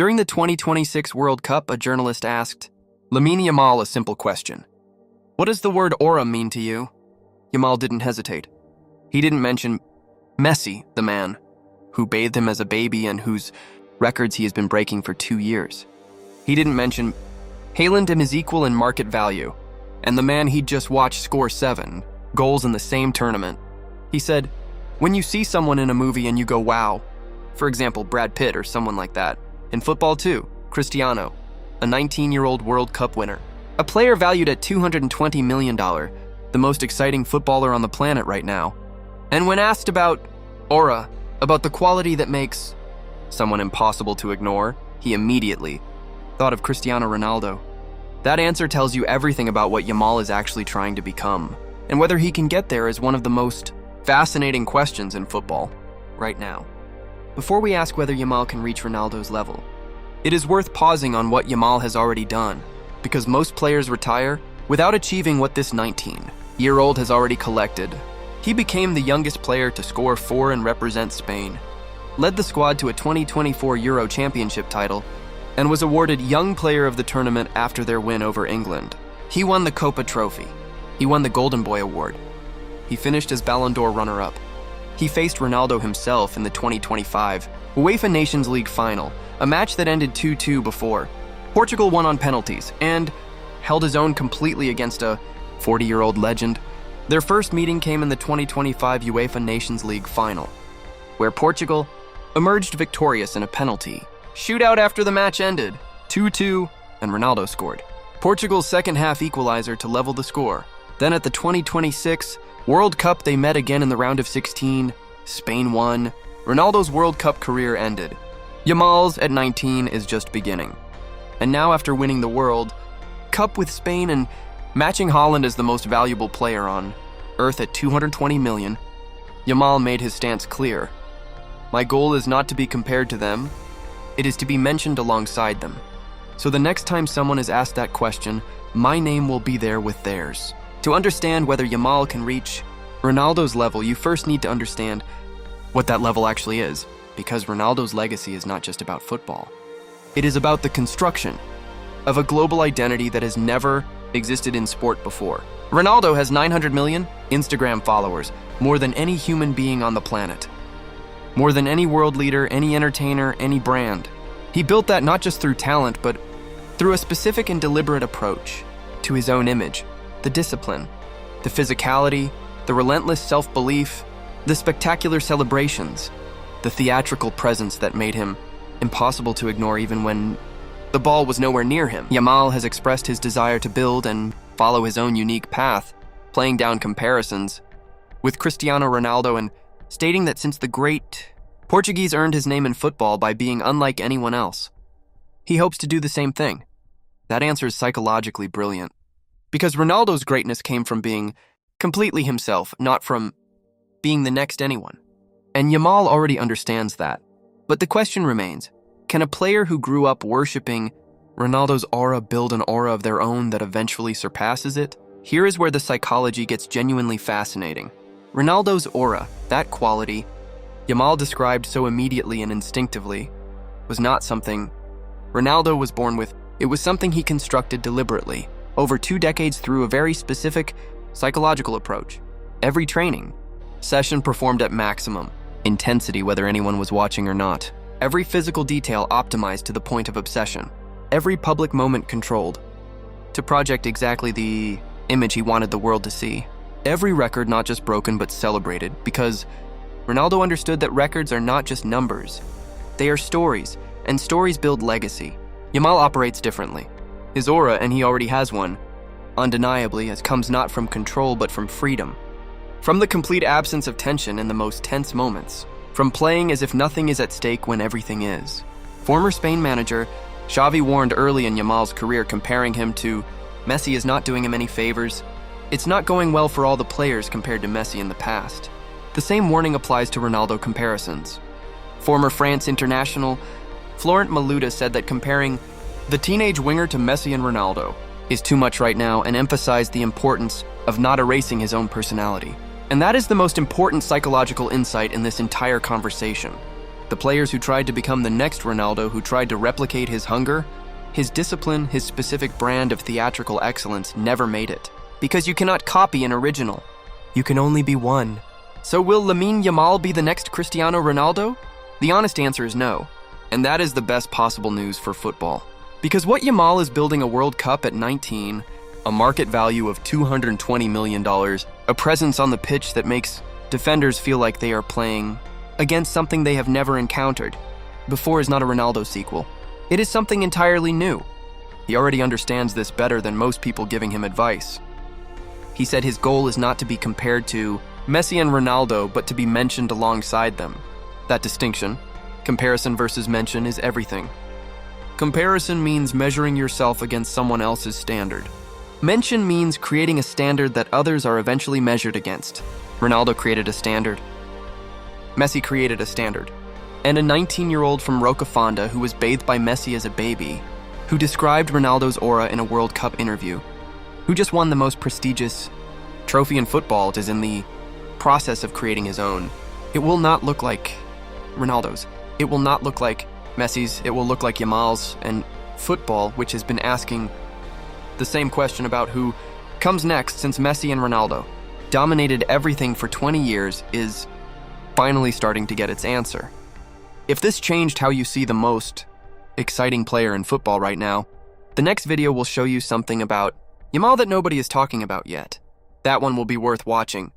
During the 2026 World Cup, a journalist asked Lamine Yamal a simple question. What does the word aura mean to you? Yamal didn't hesitate. He didn't mention Messi, the man who bathed him as a baby and whose records he has been breaking for 2 years. He didn't mention Haaland and his equal in market value, and the man he'd just watched score 7 goals in the same tournament. He said, when you see someone in a movie and you go, wow, for example, Brad Pitt or someone like that. In football too, Cristiano, a 19-year-old World Cup winner, a player valued at $220 million, the most exciting footballer on the planet right now. And when asked about aura, about the quality that makes someone impossible to ignore, he immediately thought of Cristiano Ronaldo. That answer tells you everything about what Yamal is actually trying to become, and whether he can get there is one of the most fascinating questions in football right now. Before we ask whether Yamal can reach Ronaldo's level, it is worth pausing on what Yamal has already done, because most players retire without achieving what this 19-year-old has already collected. He became the youngest player to score 4 and represent Spain, led the squad to a 2024 Euro Championship title, and was awarded Young Player of the Tournament after their win over England. He won the Copa Trophy. He won the Golden Boy Award. He finished as Ballon d'Or runner-up. He faced Ronaldo himself in the 2025 UEFA Nations League final, a match that ended 2-2 before. Portugal won on penalties and held his own completely against a 40-year-old legend. Their first meeting came in the 2025 UEFA Nations League final, where Portugal emerged victorious in a penalty shootout after the match ended, 2-2, and Ronaldo scored Portugal's second-half equalizer to level the score. Then at the 2026 World Cup, they met again in the round of 16. Spain won. Ronaldo's World Cup career ended. Yamal's at 19 is just beginning. And now, after winning the World Cup with Spain and matching Haaland as the most valuable player on Earth at $220 million, Yamal made his stance clear. My goal is not to be compared to them, it is to be mentioned alongside them. So the next time someone is asked that question, my name will be there with theirs. To understand whether Yamal can reach Ronaldo's level, you first need to understand what that level actually is, because Ronaldo's legacy is not just about football. It is about the construction of a global identity that has never existed in sport before. Ronaldo has 900 million Instagram followers, more than any human being on the planet. More than any world leader, any entertainer, any brand. He built that not just through talent, but through a specific and deliberate approach to his own image. The discipline, the physicality, the relentless self-belief, the spectacular celebrations, the theatrical presence that made him impossible to ignore even when the ball was nowhere near him. Yamal has expressed his desire to build and follow his own unique path, playing down comparisons with Cristiano Ronaldo and stating that since the great Portuguese earned his name in football by being unlike anyone else, he hopes to do the same thing. That answer is psychologically brilliant. Because Ronaldo's greatness came from being completely himself, not from being the next anyone. And Yamal already understands that. But the question remains, can a player who grew up worshipping Ronaldo's aura build an aura of their own that eventually surpasses it? Here is where the psychology gets genuinely fascinating. Ronaldo's aura, that quality Yamal described so immediately and instinctively, was not something Ronaldo was born with. It was something he constructed deliberately, over 2 decades through a very specific psychological approach. Every training session performed at maximum intensity, whether anyone was watching or not. Every physical detail optimized to the point of obsession. Every public moment controlled to project exactly the image he wanted the world to see. Every record not just broken but celebrated, because Ronaldo understood that records are not just numbers. They are stories, and stories build legacy. Yamal operates differently. His aura, and he already has one, undeniably, as comes not from control but from freedom. From the complete absence of tension in the most tense moments. From playing as if nothing is at stake when everything is. Former Spain manager Xavi warned early in Yamal's career, comparing him to Messi is not doing him any favors. It's not going well for all the players compared to Messi in the past. The same warning applies to Ronaldo comparisons. Former France international Florent Malouda said that comparing the teenage winger to Messi and Ronaldo is too much right now, and emphasized the importance of not erasing his own personality. And that is the most important psychological insight in this entire conversation. The players who tried to become the next Ronaldo, who tried to replicate his hunger, his discipline, his specific brand of theatrical excellence, never made it. Because you cannot copy an original. You can only be one. So will Lamine Yamal be the next Cristiano Ronaldo? The honest answer is no. And that is the best possible news for football. Because what Yamal is building: a World Cup at 19, a market value of $220 million, a presence on the pitch that makes defenders feel like they are playing against something they have never encountered before, is not a Ronaldo sequel. It is something entirely new. He already understands this better than most people giving him advice. He said his goal is not to be compared to Messi and Ronaldo, but to be mentioned alongside them. That distinction, comparison versus mention, is everything. Comparison means measuring yourself against someone else's standard. Mention means creating a standard that others are eventually measured against. Ronaldo created a standard. Messi created a standard. And a 19-year-old from Rocafonda who was bathed by Messi as a baby, who described Ronaldo's aura in a World Cup interview, who just won the most prestigious trophy in football, is in the process of creating his own. It will not look like Ronaldo's. It will not look like Messi's. It will look like Yamal's. And football, which has been asking the same question about who comes next since Messi and Ronaldo dominated everything for 20 years, is finally starting to get its answer. If this changed how you see the most exciting player in football right now, the next video will show you something about Yamal that nobody is talking about yet. That one will be worth watching.